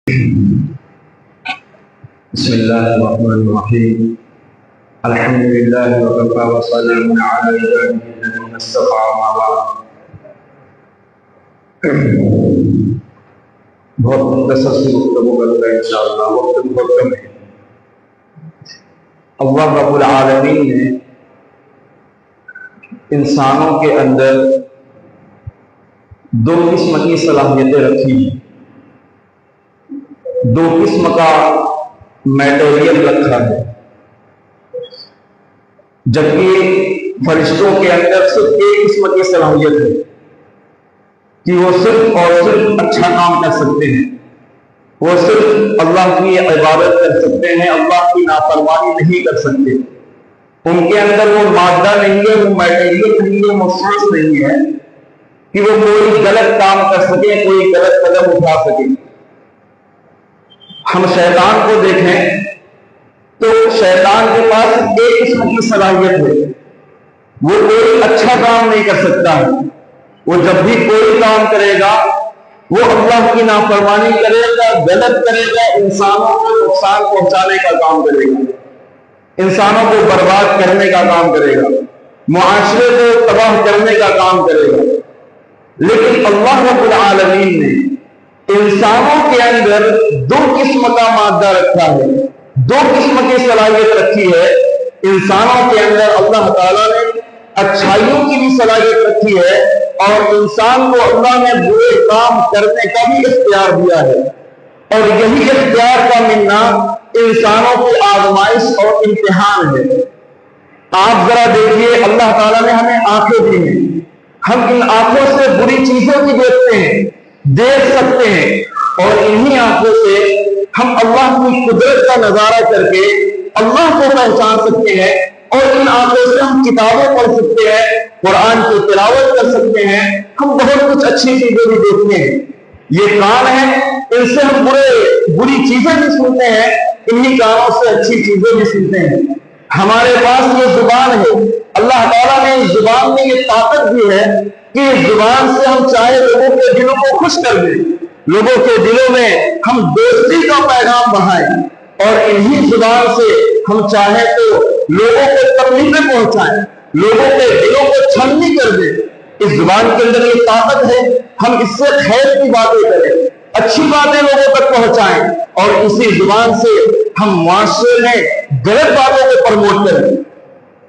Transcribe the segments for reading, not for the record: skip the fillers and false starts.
بسم اللہ الرحمن الرحیم الحمد للہ وکفی وسلام علی عباده الذین اصطفی اما بعد۔ بہت مختصر سی گفتگو کروں گا انشاءاللہ، وقت بہت کم ہے۔ اللہ رب العالمین نے انسانوں کے اندر دو قسم کی صلاحیتیں رکھی ہیں، دو قسم کا میٹیریل رکھا ہے، جبکہ فرشتوں کے اندر صرف ایک قسم کی صلاحیت ہے کہ وہ صرف اور صرف اچھا کام کر سکتے ہیں، وہ صرف اللہ کی عبادت کر سکتے ہیں، اللہ کی نافرمانی نہیں کر سکتے۔ ان کے اندر وہ مادہ نہیں ہے، وہ میٹیریل نہیں ہے، وہ سوچ نہیں ہے کہ وہ کوئی غلط کام کر سکے، کوئی غلط قدم اٹھا سکے۔ ہم شیطان کو دیکھیں تو شیطان کے پاس ایک قسم کی صلاحیت ہے، وہ کوئی اچھا کام نہیں کر سکتا ہے، وہ جب بھی کوئی کام کرے گا وہ اللہ کی نافرمانی کرے گا، غلط کرے گا، انسانوں کو نقصان پہنچانے کا کام کرے گا، انسانوں کو برباد کرنے کا کام کرے گا، معاشرے کو تباہ کرنے کا کام کرے گا۔ لیکن اللہ رب العالمین نے انسانوں کے اندر دو قسم کا مادہ رکھا ہے، دو قسم کی صلاحیت رکھی ہے۔ انسانوں کے اندر اللہ تعالیٰ نے اچھائیوں کی بھی صلاحیت رکھی ہے، اور انسان کو اللہ نے برے کام کرنے کا بھی اختیار دیا ہے، اور یہی اختیار کا ملنا انسانوں کی آزمائش اور امتحان ہے۔ آپ ذرا دیکھیے، اللہ تعالیٰ نے ہمیں آنکھیں دی ہیں، ہم ان آنکھوں سے بری چیزوں کی دیکھتے ہیں، دیکھ سکتے ہیں، اور انہی آنکھوں سے ہم اللہ کی قدرت کا نظارہ کر کے اللہ کو پہچان سکتے ہیں، اور ان آنکھوں سے ہم کتابیں پڑھ سکتے ہیں، قرآن کی تلاوت کر سکتے ہیں، ہم بہت کچھ اچھی چیزیں بھی دیکھتے ہیں۔ یہ کان ہیں، ان سے ہم بری چیزیں بھی سنتے ہیں، انہی کانوں سے اچھی چیزیں بھی سنتے ہیں۔ ہمارے پاس یہ زبان ہے، اللہ تعالیٰ نے اس زبان میں یہ طاقت دی ہے کہ اس زبان سے ہم چاہے لوگوں کے دلوں کو خوش کر دیں، لوگوں کے دلوں میں ہم دوستی کا پیغام بڑھائیں، اور انہی زبان سے ہم چاہیں تو لوگوں کو تکلیفیں پہنچائیں، لوگوں کے دلوں کو چھلنی کر دیں۔ اس زبان کے اندر یہ طاقت ہے، ہم اس سے خیر کی باتیں کریں، اچھی باتیں لوگوں تک پہنچائیں، اور اسی زبان سے ہم معاشرے میں غلط باتوں کو پروموٹ کریں۔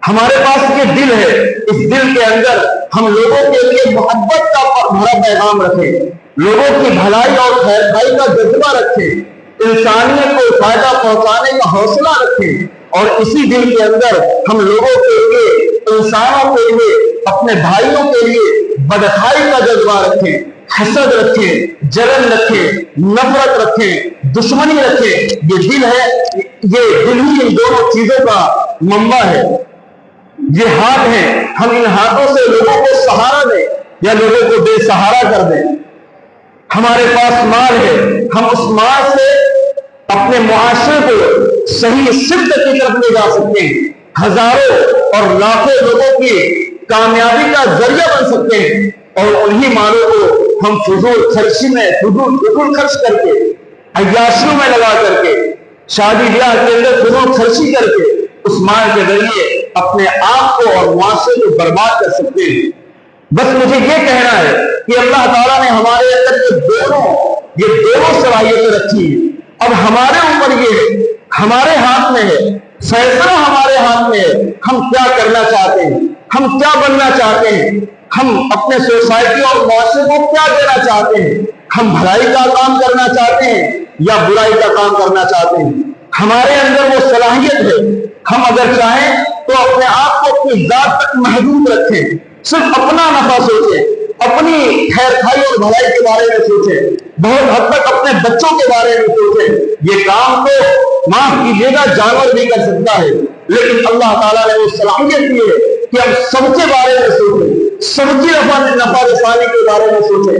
ہمارے پاس یہ دل ہے، اس دل کے اندر ہم لوگوں کے لیے محبت کا بھرا پیغام رکھیں، لوگوں کی بھلائی اور خیر خائی کا جذبہ رکھیں، انسانیت کو فائدہ پہنچانے کا حوصلہ رکھیں، اور اسی دل کے اندر ہم لوگوں کے لیے، انسانوں کے لیے، اپنے بھائیوں کے لیے بدخائی کا جذبہ رکھیں، حسد رکھیں، جلن رکھیں، نفرت رکھیں، دشمنی رکھیں۔ یہ دل ہے، یہ دل ہی ان دونوں چیزوں کا منبع ہے۔ یہ ہاتھ ہیں، ہم ان ہاتھوں سے لوگوں کو سہارا دیں یا لوگوں کو بے سہارا کر دیں۔ ہمارے پاس مال ہے، ہم اس مال سے اپنے معاشرے کو صحیح سمت کی طرف لے جا سکتے ہیں، ہزاروں اور لاکھوں لوگوں کی کامیابی کا ذریعہ بن سکتے ہیں، اور انہی مالوں کو ہم فضول خرچی میں فضول خرچ کر کے، عیاشیوں میں لگا کر کے، شادی بیاہ کے اندر فضول خرچی کر کے اس مال کے ذریعے اپنے آپ کو اور معاشرے کو برباد کر سکتے ہیں۔ بس مجھے یہ کہنا ہے کہ اللہ تعالیٰ نے ہمارے اندر یہ دونوں صلاحیتیں رکھی ہیں۔ اب ہمارے اوپر یہ ہے، ہمارے ہاتھ میں ہے، فیصلہ ہمارے ہاتھ میں ہے، ہم کیا کرنا چاہتے ہیں، ہم کیا بننا چاہتے ہیں، ہم اپنے سوسائٹی اور معاشرے کو کیا دینا چاہتے ہیں، ہم بھلائی کا کام کرنا چاہتے ہیں یا برائی کا کام کرنا چاہتے ہیں۔ ہمارے اندر وہ صلاحیت ہے، ہم اگر چاہیں تو اپنے آپ کو اپنی ذات تک محدود رکھیں، صرف اپنا نفع سوچیں، اپنی خیر خائی اور بھلائی کے بارے میں سوچیں، بہت حد تک اپنے بچوں کے بارے میں سوچیں۔ یہ کام تو معاف کیجیے گا جانور بھی کر سکتا ہے، لیکن اللہ تعالیٰ نے وہ صلاحیت دی ہے کہ ہم سب کے بارے میں سوچیں، سب کی نفع رسانی کے بارے میں سوچیں،